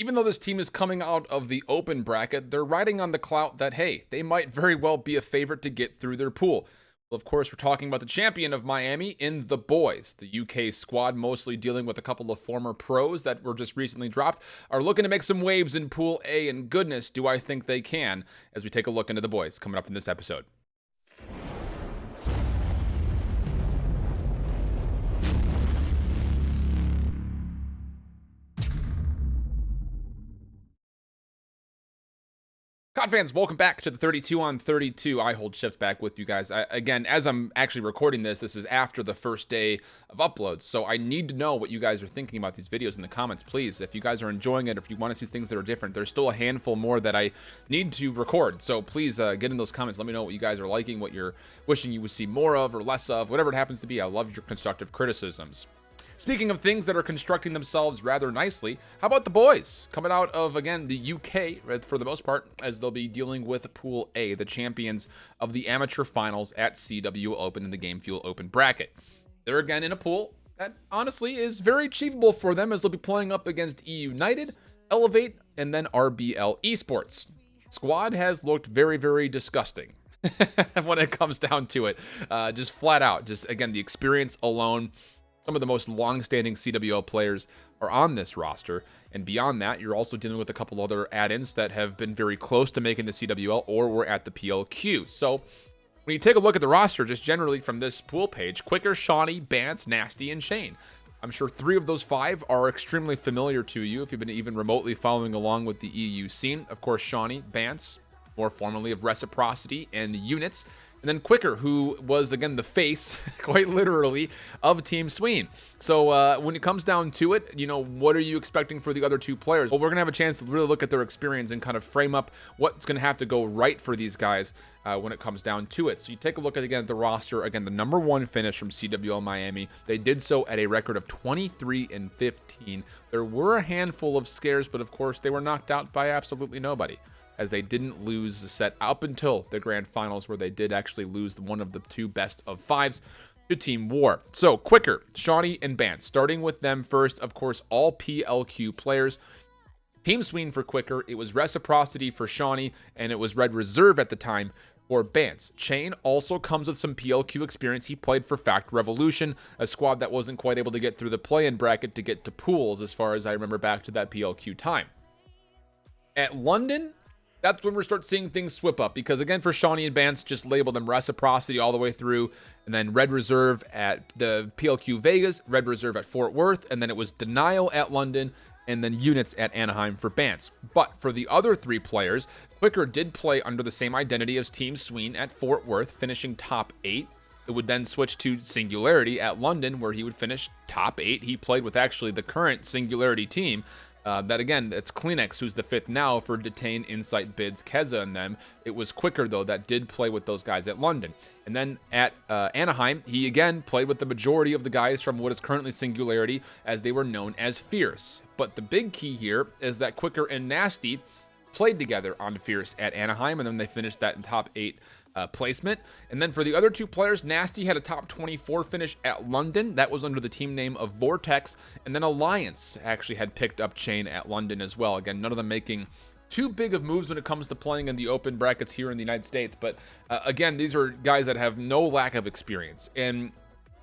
Even though this team is coming out of the open bracket, they're riding on the clout that, hey, they might very well be a favorite to get through their pool. Well, of course, we're talking about the champion of Miami in the Boys. The UK squad, mostly dealing with a couple of former pros that were just recently dropped, are looking to make some waves in Pool A, and goodness, do I think they can, as we take a look into the Boys coming up in this episode. COD fans, welcome back to the 32 on 32. IHOLDSHIFT back with you guys. Again, as I'm actually recording this is after the first day of uploads, so I need to know what you guys are thinking about these videos in the comments, please. If you guys are enjoying it, if you want to see things that are different, there's still a handful more that I need to record, so please get in those comments. Let me know what you guys are liking, what you're wishing you would see more of or less of, whatever it happens to be. I love your constructive criticisms. Speaking of things that are constructing themselves rather nicely, how about the Boys? Coming out of, again, the UK, for the most part, as they'll be dealing with Pool A, the champions of the amateur finals at CWL Open in the Game Fuel Open bracket. They're again in a pool that, honestly, is very achievable for them, as they'll be playing up against eUnited, Elevate, and then RBL Esports. Squad has looked very, very disgusting when it comes down to it. Just flat out. Just, again, the experience alone. Some of the most long-standing CWL players are on this roster, and beyond that, you're also dealing with a couple other add-ins that have been very close to making the CWL or were at the PLQ. So when you take a look at the roster, just generally from this pool page, Quicker, Shawnee, Bance, Nasty, and Shane. I'm sure 3 of those 5 are extremely familiar to you if you've been even remotely following along with the EU scene. Of course, Shawnee, Bance, more formerly of Reciprocity and Units. And then Quicker, who was, again, the face, quite literally, of Team Sween. So when it comes down to it, you know, what are you expecting for the other 2 players? Well, we're going to have a chance to really look at their experience and kind of frame up what's going to have to go right for these guys when it comes down to it. So you take a look at, again, the roster. Again, the number 1 finish from CWL Miami. They did so at a record of 23-15. There were a handful of scares, but of course, they were knocked out by absolutely nobody, as they didn't lose the set up until the grand finals, where they did actually lose one of the 2 best of 5s to Team War. So Quicker, Shawnee, and Bance, starting with them first, of course, all PLQ players. Team Sween for Quicker, it was Reciprocity for Shawnee, and it was Red Reserve at the time for Bance. Chain also comes with some PLQ experience. He played for Fact Revolution, a squad that wasn't quite able to get through the play-in bracket to get to pools, as far as I remember back to that PLQ time. At London, that's when we start seeing things swip up, because again, for Shawnee and Bance, just label them Reciprocity all the way through, and then Red Reserve at the PLQ Vegas, Red Reserve at Fort Worth, and then it was Denial at London, and then Units at Anaheim for Bance. But for the other 3 players, Quicker did play under the same identity as Team Sween at Fort Worth, finishing top 8. It would then switch to Singularity at London, where he would finish top 8. He played with actually the current Singularity team. That again, it's Kleenex, who's the 5th now for Detain, Insight, Bids, Keza, and them. It was Quicker, though, that did play with those guys at London. And then at Anaheim, he again played with the majority of the guys from what is currently Singularity, as they were known as Fierce. But the big key here is that Quicker and Nasty played together on Fierce at Anaheim, and then they finished that in top 8 placement. And then for the other 2 players, Nasty had a top 24 finish at London. That was under the team name of Vortex. And then Alliance actually had picked up Chain at London as well. Again, none of them making too big of moves when it comes to playing in the open brackets here in the United States. But again, these are guys that have no lack of experience. And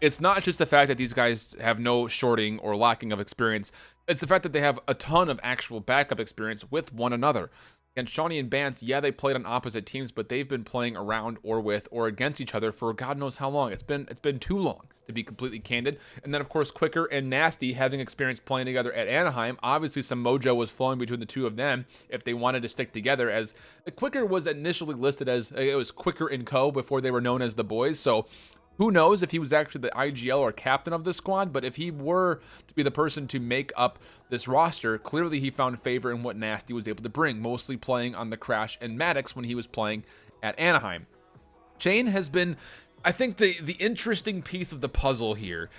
it's not just the fact that these guys have no shorting or lacking of experience. It's the fact that they have a ton of actual backup experience with one another. And Shawnee and Bance, yeah, they played on opposite teams, but they've been playing around or with or against each other for God knows how long. It's been too long, to be completely candid. And then, of course, Quicker and Nasty having experience playing together at Anaheim. Obviously, some mojo was flowing between the 2 of them if they wanted to stick together, as Quicker was initially listed as, it was Quicker & Co. before they were known as the Boys. So who knows if he was actually the IGL or captain of this squad, but if he were to be the person to make up this roster, clearly he found favor in what Nasty was able to bring, mostly playing on the Crash and Maddox when he was playing at Anaheim. Chain has been, I think, the interesting piece of the puzzle here.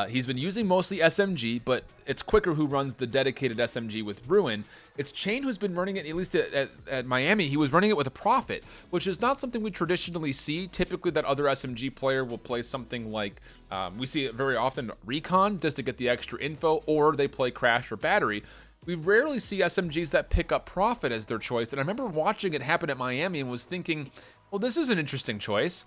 He's been using mostly SMG, but it's Quicker who runs the dedicated SMG with Ruin. It's Chain who's been running it, at least at Miami. He was running it with a Prophet, which is not something we traditionally see. Typically, that other SMG player will play something like, we see it very often, Recon, just to get the extra info, or they play Crash or Battery. we rarely see SMGs that pick up Profit as their choice. And I remember watching it happen at Miami and was thinking, well, this is an interesting choice,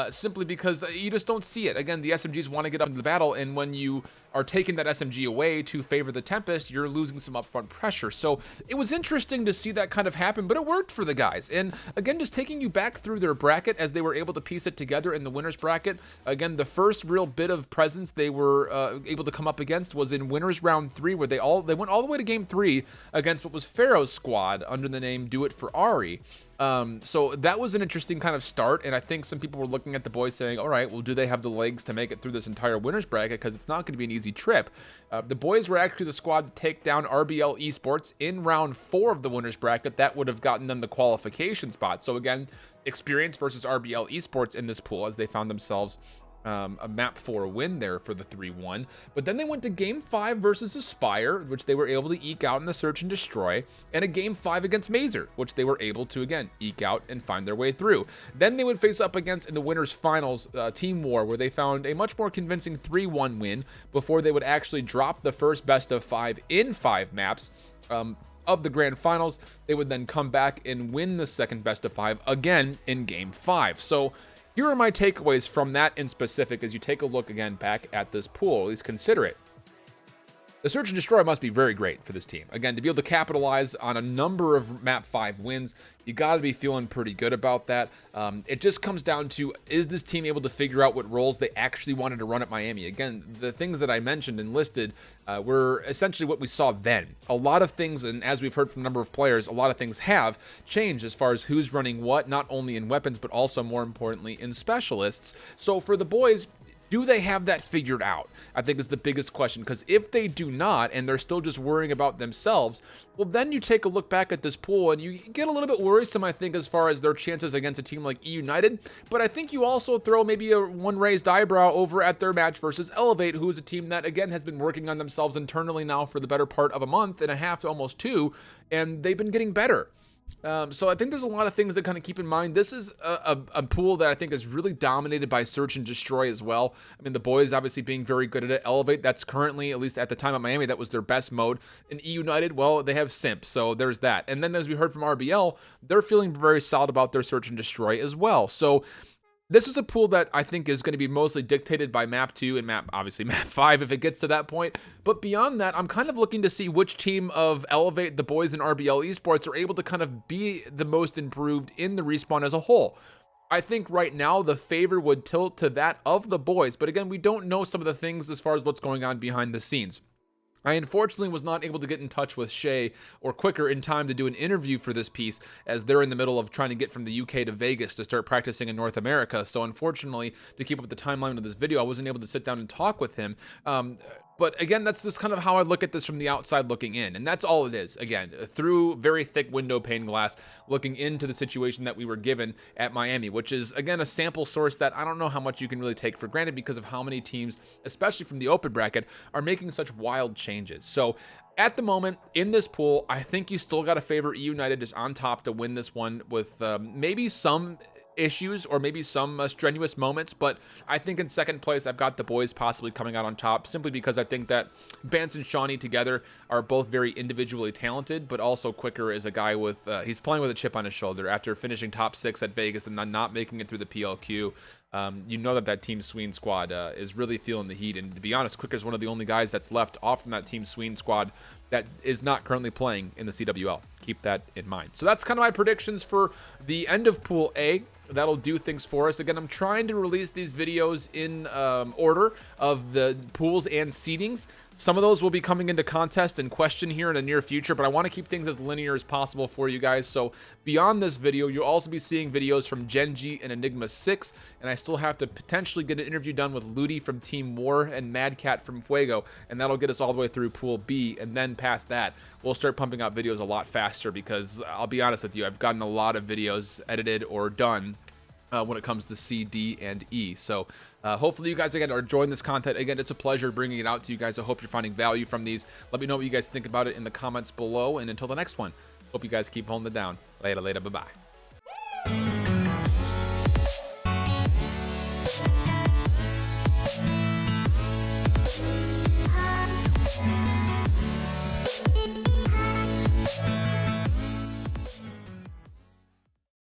simply because you just don't see it. Again, the SMGs want to get up into the battle, and when you are taking that SMG away to favor the Tempest, you're losing some upfront pressure. So it was interesting to see that kind of happen, but it worked for the guys. And again, just taking you back through their bracket as they were able to piece it together in the winners bracket. Again, the first real bit of presence they were able to come up against was in winners round 3, where they went all the way to game 3 against what was Pharaoh's squad under the name Do It For Ari. So that was an interesting kind of start, and I think some people were looking at the boys saying, all right, well, do they have the legs to make it through this entire winners bracket, because it's not going to be an easy trip. The boys were actually the squad to take down RBL Esports in round 4 of the winners bracket. That would have gotten them the qualification spot. So again, experience versus RBL Esports in this pool, as they found themselves a map 4 win there for the 3-1. But then they went to game 5 versus Aspire, which they were able to eke out in the search and destroy, and a game 5 against Mazer, which they were able to again eke out and find their way through. Then they would face up against in the winners finals Team War, where they found a much more convincing 3-1 win before they would actually drop the first best of 5 in 5 maps of the grand finals. They would then come back and win the second best of 5 again in game 5. So here are my takeaways from that in specific as you take a look again back at this pool. At least consider it. The search and destroy must be very great for this team. Again, to be able to capitalize on a number of map 5 wins, you got to be feeling pretty good about that. It just comes down to, is this team able to figure out what roles they actually wanted to run at Miami? Again, the things that I mentioned and listed were essentially what we saw then. A lot of things, and as we've heard from a number of players, a lot of things have changed as far as who's running what, not only in weapons, but also more importantly in specialists. So for the boys, do they have that figured out? I think is the biggest question, because if they do not, and they're still just worrying about themselves, well, then you take a look back at this pool and you get a little bit worrisome, I think, as far as their chances against a team like eUnited. But I think you also throw maybe one raised eyebrow over at their match versus Elevate, who is a team that, again, has been working on themselves internally now for the better part of a month and a half, almost 2, and they've been getting better. So I think there's a lot of things to kind of keep in mind. This is a pool that I think is really dominated by search and destroy as well. I mean, the boys obviously being very good at it. Elevate, that's currently, at least at the time at Miami, that was their best mode. And eUnited, well, they have Simp, so there's that. And then as we heard from RBL, they're feeling very solid about their search and destroy as well. So this is a pool that I think is going to be mostly dictated by map 2 and obviously map 5 if it gets to that point. But beyond that, I'm kind of looking to see which team of Elevate, the boys, and RBL Esports are able to kind of be the most improved in the respawn as a whole. I think right now the favor would tilt to that of the boys. But again, we don't know some of the things as far as what's going on behind the scenes. I unfortunately was not able to get in touch with Shay or Quicker in time to do an interview for this piece, as they're in the middle of trying to get from the UK to Vegas to start practicing in North America. So unfortunately, to keep up with the timeline of this video, I wasn't able to sit down and talk with him. But again, that's just kind of how I look at this from the outside looking in. And that's all it is. Again, through very thick window pane glass, looking into the situation that we were given at Miami, which is, again, a sample source that I don't know how much you can really take for granted because of how many teams, especially from the open bracket, are making such wild changes. So at the moment, in this pool, I think you still got to favor eUnited just on top to win this one with maybe some issues or maybe some strenuous moments, but I think in second place I've got the boys possibly coming out on top, simply because I think that Bance and Shawnee together are both very individually talented, but also Quicker is a guy with he's playing with a chip on his shoulder after finishing top 6 at Vegas and then not making it through the PLQ. You know that Team Sween squad is really feeling the heat, and to be honest, Quicker is one of the only guys that's left off from that Team Sween squad that is not currently playing in the CWL. Keep that in mind. So that's kind of my predictions for the end of Pool A. That'll do things for us. Again, I'm trying to release these videos in order of the pools and seedings. Some of those will be coming into contest and question here in the near future, but I want to keep things as linear as possible for you guys. So beyond this video, you'll also be seeing videos from Genji and Enigma 6, and I still have to potentially get an interview done with Ludi from Team War and Mad Cat from Fuego, and that'll get us all the way through Pool B, and then past that, we'll start pumping out videos a lot faster because I'll be honest with you, I've gotten a lot of videos edited or done when it comes to C, D, and E. So hopefully you guys, again, are enjoying this content. Again, it's a pleasure bringing it out to you guys. I hope you're finding value from these. Let me know what you guys think about it in the comments below. And until the next one, hope you guys keep holding it down. Later, bye-bye.